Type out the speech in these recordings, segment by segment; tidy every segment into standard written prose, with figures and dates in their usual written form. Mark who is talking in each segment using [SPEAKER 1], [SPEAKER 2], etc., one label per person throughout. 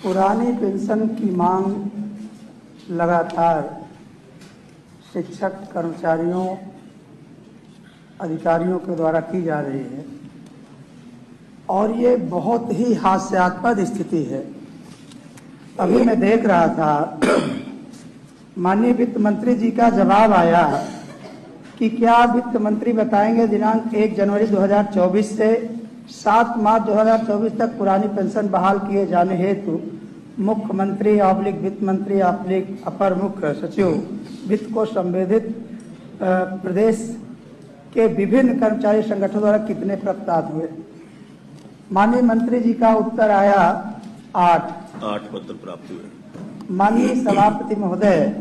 [SPEAKER 1] पुरानी पेंशन की मांग लगातार शिक्षक कर्मचारियों अधिकारियों के द्वारा की जा रही है और ये बहुत ही हास्यास्पद स्थिति है। अभी मैं देख रहा था, माननीय वित्त मंत्री जी का जवाब आया कि क्या वित्त मंत्री बताएंगे दिनांक 1 जनवरी 2024 से 7 मार्च 2024 तक पुरानी पेंशन बहाल किए जाने हेतु मुख्यमंत्री / वित्त मंत्री / अपर मुख्य सचिव वित्त को संबोधित प्रदेश के विभिन्न कर्मचारी संगठनों द्वारा कितने प्रस्ताव हुए। माननीय मंत्री जी का उत्तर आया 8
[SPEAKER 2] पत्र प्राप्त हुए।
[SPEAKER 1] माननीय सभापति महोदय,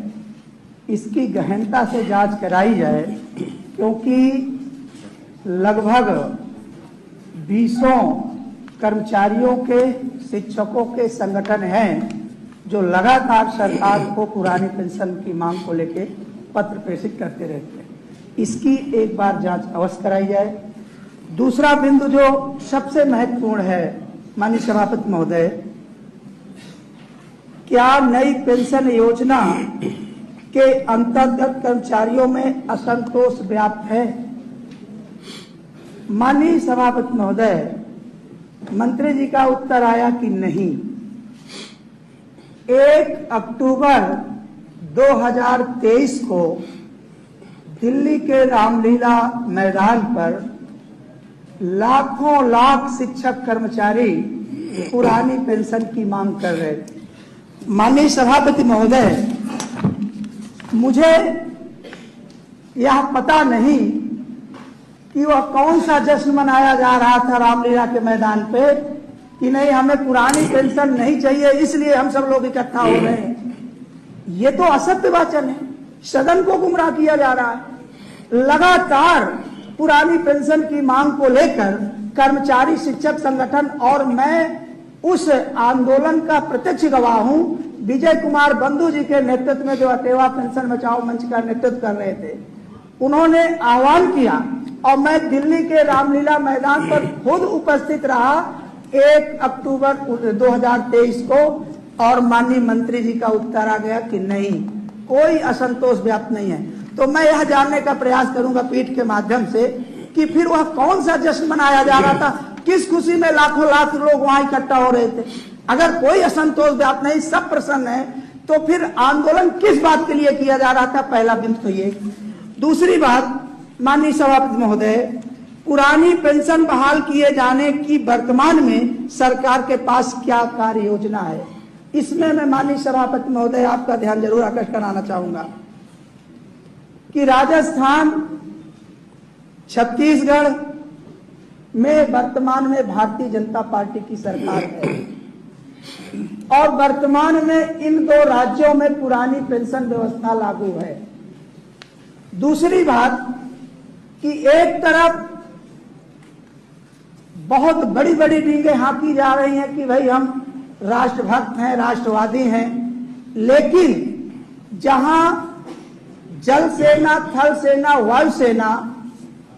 [SPEAKER 1] इसकी गहनता से जांच कराई जाए, क्योंकि लगभग 20 कर्मचारियों के शिक्षकों के संगठन हैं जो लगातार सरकार को पुरानी पेंशन की मांग को लेकर पत्र प्रेषित करते रहते हैं। इसकी एक बार जांच अवश्य कराई जाए। दूसरा बिंदु जो सबसे महत्वपूर्ण है, माननीय सभापति महोदय, क्या नई पेंशन योजना के अंतर्गत कर्मचारियों में असंतोष व्याप्त है? माननीय सभापति महोदय, मंत्री जी का उत्तर आया कि नहीं। 1 अक्टूबर 2023 को दिल्ली के रामलीला मैदान पर लाखों लाख शिक्षक कर्मचारी पुरानी पेंशन की मांग कर रहे थे। माननीय सभापति महोदय, मुझे यह पता नहीं कि वह कौन सा जश्न मनाया जा रहा था रामलीला के मैदान पे कि नहीं हमें पुरानी पेंशन नहीं चाहिए इसलिए हम सब लोग इकट्ठा हो रहे हैं। ये तो असत्य वाचन है, सदन को गुमराह किया जा रहा है। लगातार पुरानी पेंशन की मांग को लेकर कर्मचारी शिक्षक संगठन और मैं उस आंदोलन का प्रत्यक्ष गवाह हूं। विजय कुमार बंधु जी के नेतृत्व में जो अटेवा पेंशन बचाओ मंच का नेतृत्व कर रहे थे, उन्होंने आह्वान किया और मैं दिल्ली के रामलीला मैदान पर खुद उपस्थित रहा 1 अक्टूबर 2023 को, और माननीय मंत्री जी का उत्तर आ गया कि नहीं, कोई असंतोष व्याप्त नहीं है। तो मैं यह जानने का प्रयास करूंगा पीठ के माध्यम से कि फिर वह कौन सा जश्न मनाया जा रहा था, किस खुशी में लाखों लाख लोग वहां इकट्ठा हो रहे थे। अगर कोई असंतोष व्याप्त नहीं, सब प्रसन्न है, तो फिर आंदोलन किस बात के लिए किया जा रहा था? पहला बिंदु तो ये। दूसरी बात, माननीय सभापति महोदय, पुरानी पेंशन बहाल किए जाने की वर्तमान में सरकार के पास क्या कार्य योजना है? इसमें मैं माननीय सभापति महोदय आपका ध्यान जरूर आकर्षित कराना चाहूंगा कि राजस्थान, छत्तीसगढ़ में वर्तमान में भारतीय जनता पार्टी की सरकार है और वर्तमान में इन 2 राज्यों में पुरानी पेंशन व्यवस्था लागू है। दूसरी बात कि एक तरफ बहुत बड़ी बड़ी डींगे हाँकी जा रही हैं कि भाई हम राष्ट्रभक्त हैं, राष्ट्रवादी हैं, लेकिन जहां जल सेना, थल सेना, वायुसेना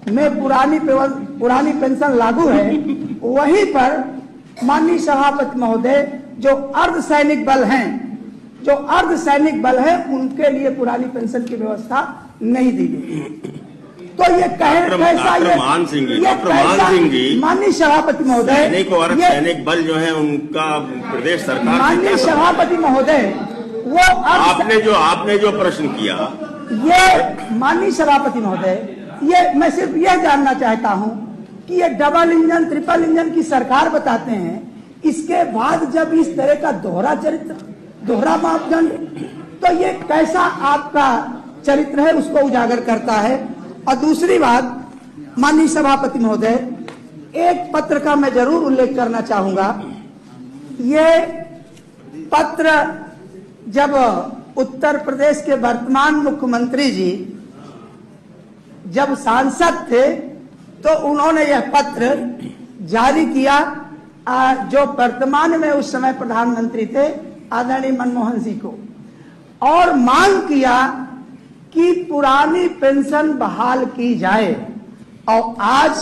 [SPEAKER 1] में पुरानी पेंशन लागू है, वहीं पर माननीय सभापति महोदय जो अर्धसैनिक बल हैं, उनके लिए पुरानी पेंशन की व्यवस्था नहीं दी गई। तो ये
[SPEAKER 2] मान सिंह जी,
[SPEAKER 1] माननीय सभापति महोदय,
[SPEAKER 2] सैनिक बल जो है उनका प्रदेश सरकार,
[SPEAKER 1] माननीय सभापति महोदय, वो
[SPEAKER 2] आपने जो प्रश्न किया,
[SPEAKER 1] ये माननीय सभापति महोदय, ये मैं सिर्फ यह जानना चाहता हूं कि ये डबल इंजन, ट्रिपल इंजन की सरकार बताते हैं, इसके बाद जब इस तरह का दोहरा चरित्र, दोहरा मापदंड, तो ये कैसा आपका चरित्र है उसको उजागर करता है। और दूसरी बात, माननीय सभापति महोदय, एक पत्र का मैं जरूर उल्लेख करना चाहूंगा। ये पत्र जब उत्तर प्रदेश के वर्तमान मुख्यमंत्री जी जब सांसद थे तो उन्होंने यह पत्र जारी किया जो वर्तमान में उस समय प्रधानमंत्री थे आदरणीय मनमोहन सिंह को, और मांग किया कि पुरानी पेंशन बहाल की जाए। और आज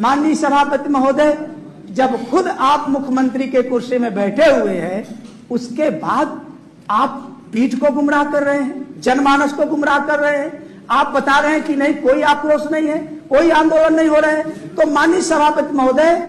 [SPEAKER 1] माननीय सभापति महोदय, जब खुद आप मुख्यमंत्री के कुर्सी में बैठे हुए हैं उसके बाद आप पीठ को गुमराह कर रहे हैं, जनमानस को गुमराह कर रहे हैं। आप बता रहे हैं कि नहीं, कोई आक्रोश नहीं है, कोई आंदोलन नहीं हो रहा है। तो माननीय सभापति महोदय,